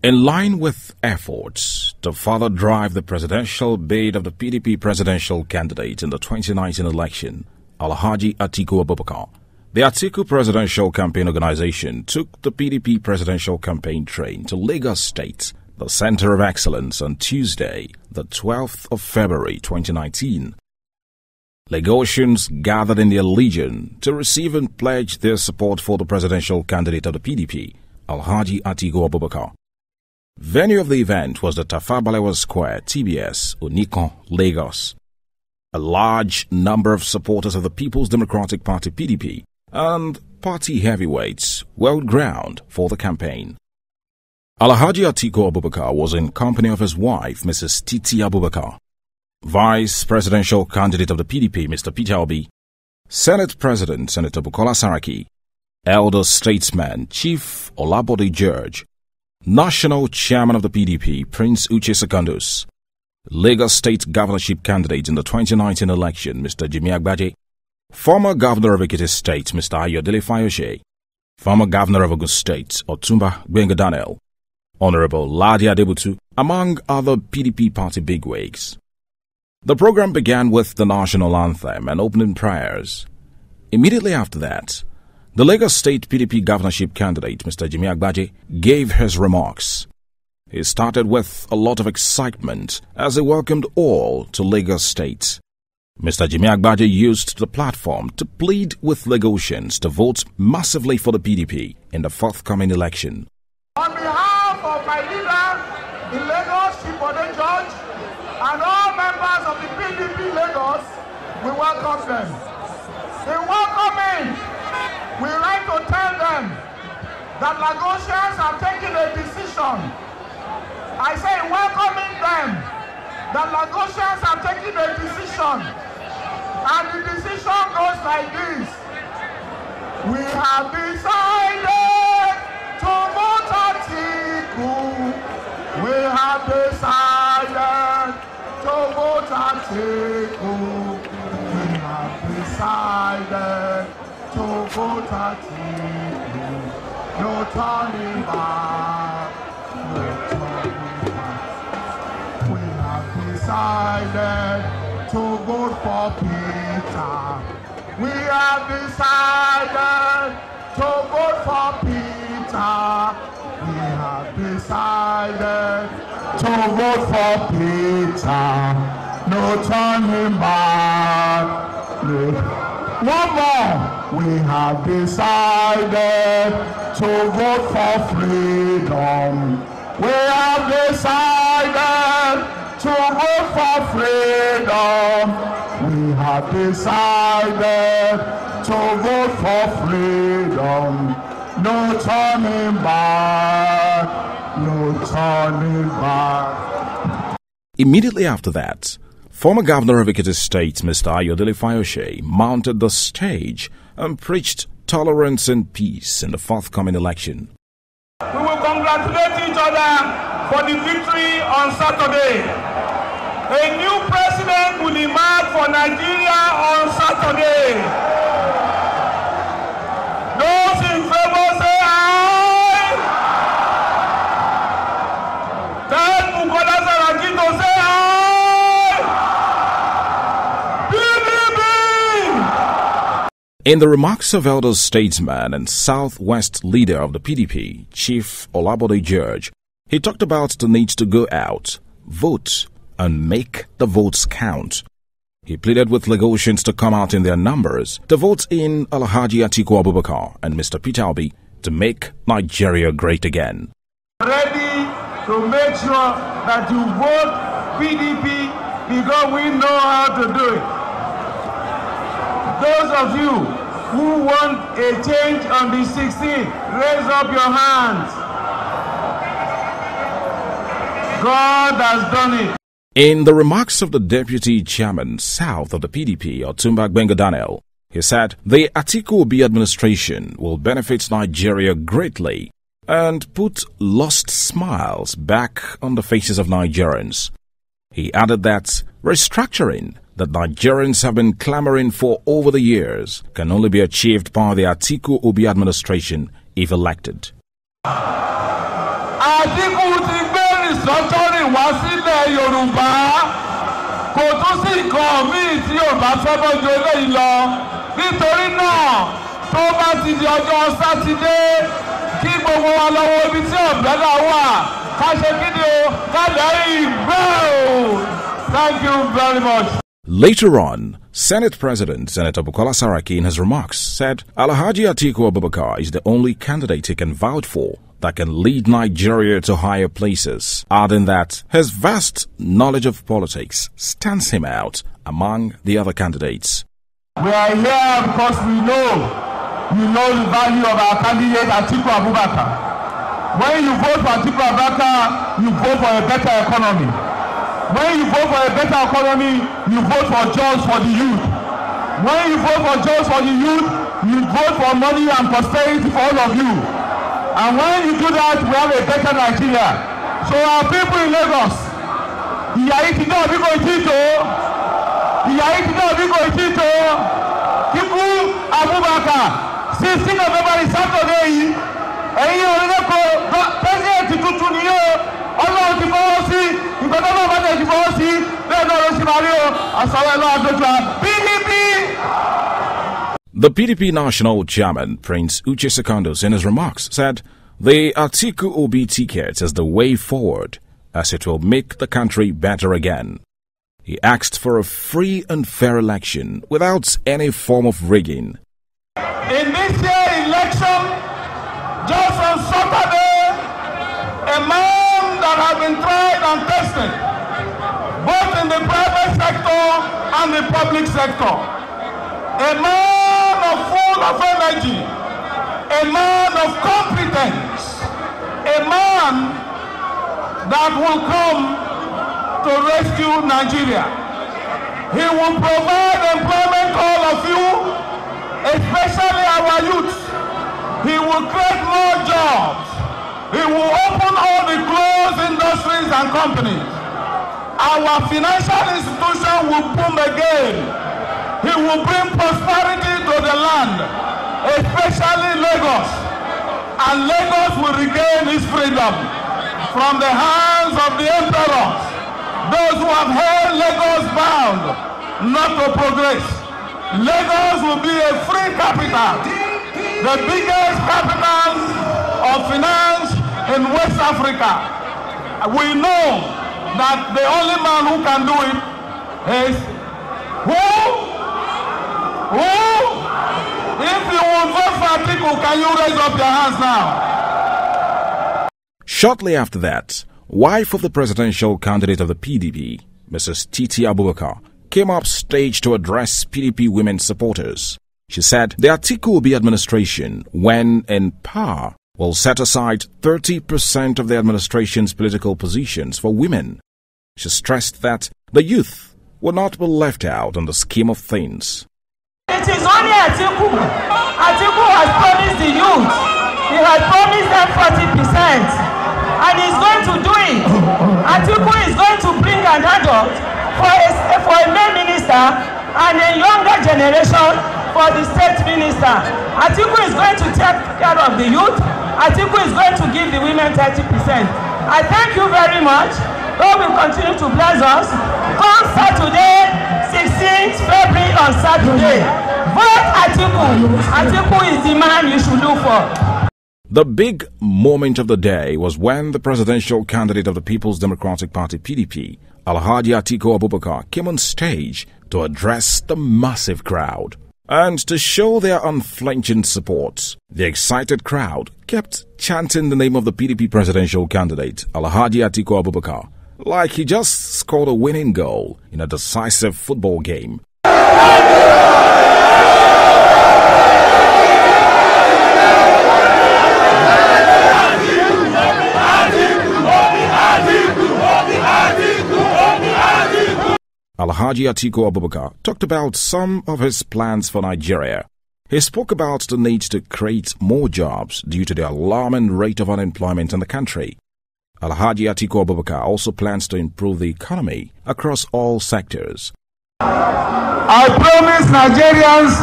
In line with efforts to further drive the presidential bid of the PDP presidential candidate in the 2019 election, Alhaji Atiku Abubakar, the Atiku Presidential Campaign Organization took the PDP presidential campaign train to Lagos State, the center of excellence, on Tuesday, the 12th of February 2019. Lagosians gathered in their legion to receive and pledge their support for the presidential candidate of the PDP, Alhaji Atiku Abubakar. Venue of the event was the Tafawa Balewa Square, TBS, Onikon, Lagos. A large number of supporters of the People's Democratic Party PDP and party heavyweights held ground for the campaign. Alhaji Atiku Abubakar was in company of his wife, Mrs. Titi Abubakar, Vice Presidential Candidate of the PDP, Mr. Peter Obi, Senate President, Senator Bukola Saraki, Elder Statesman, Chief Olabode George, National Chairman of the PDP, Prince Uche Secondus, Lagos State Governorship candidate in the 2019 election, Mr. Jimi Agbaje, former Governor of Ekiti State, Mr. Ayodele Fayose, former Governor of Ogun State, Otumba Gbenga Daniel, Honorable Ladi Adebutu, among other PDP party bigwigs. The program began with the national anthem and opening prayers. Immediately after that, the Lagos State PDP governorship candidate, Mr. Jimi Agbaje, gave his remarks. He started with a lot of excitement as he welcomed all to Lagos State. Mr. Jimi Agbaje used the platform to plead with Lagosians to vote massively for the PDP in the forthcoming election. On behalf of my leader in Lagos, Chibode George, and all members of the PDP Lagos, we welcome them. In welcoming, we like to tell them that Lagosians have taken a decision. I say welcoming them that Lagosians have taken a decision. And the decision goes like this. We have decided to vote Atiku. We have decided to vote Atiku. We have decided to vote Atiku. No turning back. No turning back. We have decided to vote for Peter. We have decided to vote for Peter. We have decided to vote for Peter. No turning back. No. One more. We have decided to vote for freedom. We have decided to vote for freedom. We have decided to vote for freedom. No turning back. No turning back. Immediately after that, former Governor of Ekiti State, Mr. Ayodele Fayose, mounted the stage and preached tolerance and peace in the forthcoming election. We will congratulate each other for the victory on Saturday. A new president will emerge for Nigeria on Saturday. Those in favor say aye. Tell Bukola Saraki to say aye. In the remarks of elder statesman and Southwest leader of the PDP, Chief Olabode George, he talked about the need to go out, vote, and make the votes count. He pleaded with Lagosians to come out in their numbers to vote in Alhaji Atiku Abubakar and Mr. Peter Obi to make Nigeria great again. Ready to make sure that you vote PDP because we know how to do it. Those of you who want a change on the 16th, raise up your hands. God has done it. In the remarks of the Deputy Chairman South of the PDP, Otumba Gbenga Daniel, he said the Atiku Obi administration will benefit Nigeria greatly and put lost smiles back on the faces of Nigerians. He added that restructuring that Nigerians have been clamoring for over the years can only be achieved by the Atiku Obi administration if elected. I Àtíkù ti gbé restructuring wá sílẹ̀ Yorùbá. Kò tún sí nǹkan míì tí Yorùbá fẹ́ bọ́jú eléyìí lọ. Nítorí náà tó bá ti di ọjọ́ Sátidé kí gbogbo wa lọ wo ibi tí ọ̀bẹ́là wà ká ṣe kí ni o ká lẹ́yìn gbé o. Thank you very much. Later on, Senate President Senator Bukola Saraki in his remarks said Alhaji Atiku Abubakar is the only candidate he can vouch for that can lead Nigeria to higher places, adding that his vast knowledge of politics stands him out among the other candidates. We are here because we know the value of our candidate Atiku Abubakar. When you vote for Atiku Abubakar, you vote for a better economy. When you vote for a better economy, you vote for jobs for the youth. When you vote for jobs for the youth, you vote for money and prosperity for all of you. And when you do that, we have a better Nigeria. So our people in Lagos, Atiku Abubakar, 16 November is Saturday. President tuntun ni o. Ọlọ́run ti fọwọ́ sí nǹkan tó náà bá tẹ̀ ti fọwọ́ sí bẹ́ẹ̀ náà ló ṣe máa rí o àsọ̀rọ̀ ẹ̀lọ́ àdójúwa PDP. The PDP National Chairman Prince Uche Secondos in his remarks said the Atiku Obi ticket is the way forward as it will make the country better again. He asked for a free and fair election without any form of rigging. In this year's election, just on Saturday, a man that has been tried and tested, both in the private sector and the public sector. A man full of energy, a man of competence, a man that will come to rescue Nigeria. He will provide employment to all of you, especially our youth. He will create more jobs. He will open all the closed industries and companies. Our financial institution will boom again. He will bring prosperity to the land, especially Lagos. And Lagos will regain its freedom from the hands of the emperors, those who have held Lagos bound not to progress. Lagos will be a free capital, the biggest capital of finance in West Africa. We know that the only man who can do it is who? If you will vote for Atiku, can you raise up your hands now? Shortly after that, wife of the presidential candidate of the PDP, Mrs. Titi Abubakar, came up stage to address PDP women supporters. She said the Atiku Obi administration, when in power, will set aside 30% of the administration's political positions for women. She stressed that the youth will not be left out in the scheme of things. It is only Atiku. Atiku has promised the youth. He has promised them 40%. And he's going to do it. Atiku is going to bring an adult for a male minister and a younger generation for the state minister. Atiku is going to take care of the youth. Atiku is going to give the women 30%. I thank you very much. God will continue to bless us. Come Saturday, 16th February on Saturday. Vote Atiku. Atiku is the man you should look for. The big moment of the day was when the presidential candidate of the People's Democratic Party PDP, Alhaji Atiku Abubakar, came on stage to address the massive crowd. And to show their unflinching support, the excited crowd kept chanting the name of the PDP presidential candidate, Alhaji Atiku Abubakar, like he just scored a winning goal in a decisive football game. Alhaji Atiku Abubakar talked about some of his plans for Nigeria. He spoke about the need to create more jobs due to the alarming rate of unemployment in the country. Alhaji Atiku Abubakar also plans to improve the economy across all sectors. I promise Nigerians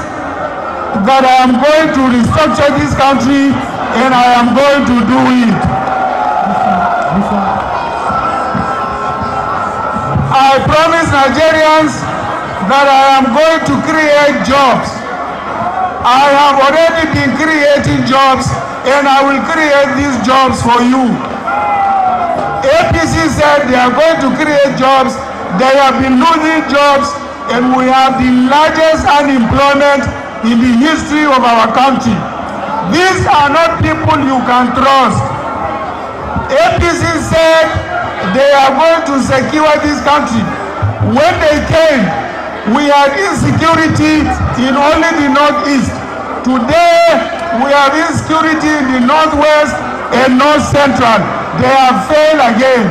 that I am going to restructure this country and I am going to do it. I promise Nigerians that I am going to create jobs. I have already been creating jobs, and I will create these jobs for you. APC said they are going to create jobs. They have been losing jobs, and we have the largest unemployment in the history of our country. These are not people you can trust. APC said they are going to secure this country. When they came, we had insecurity in only the northeast. Today, we have insecurity in the northwest and north central. They have failed again.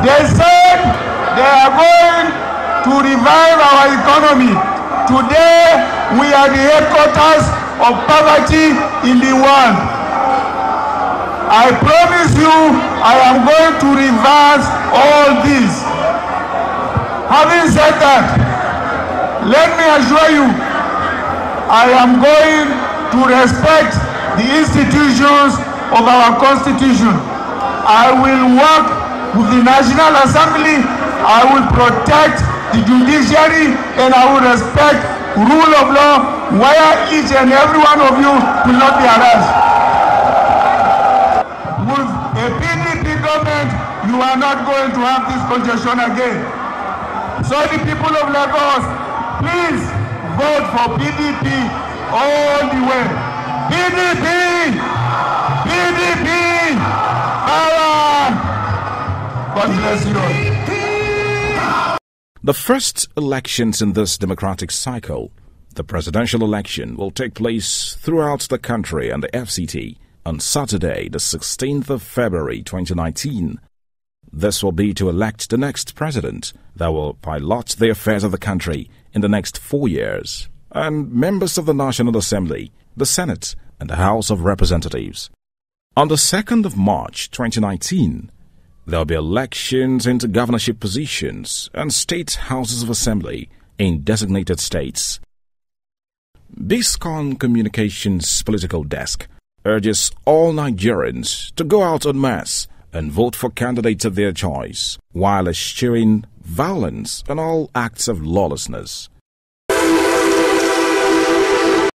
They said they are going to revive our economy. Today, we are the headquarters of poverty in the world. I promise you, I am going to reverse all this. Having said that, let me assure you, I am going to respect the institutions of our Constitution. I will work with the National Assembly. I will protect the judiciary, and I will respect rule of law where each and every one of you will not be harassed. With a PDP government, you are not going to have this congestion again. So the people of Lagos, please vote for PDP all the way. PDP! PDP! Power! God bless you all. The first elections in this democratic cycle, the presidential election, will take place throughout the country and the FCT on Saturday, the 16th of February 2019. This will be to elect the next president that will pilot the affairs of the country in the next 4 years, and members of the National Assembly, the Senate, and the House of Representatives. On the 2nd of March 2019, there will be elections into governorship positions and state houses of assembly in designated states. Biscon Communications Political Desk urges all Nigerians to go out en masse and vote for candidates of their choice, while eschewing violence and all acts of lawlessness.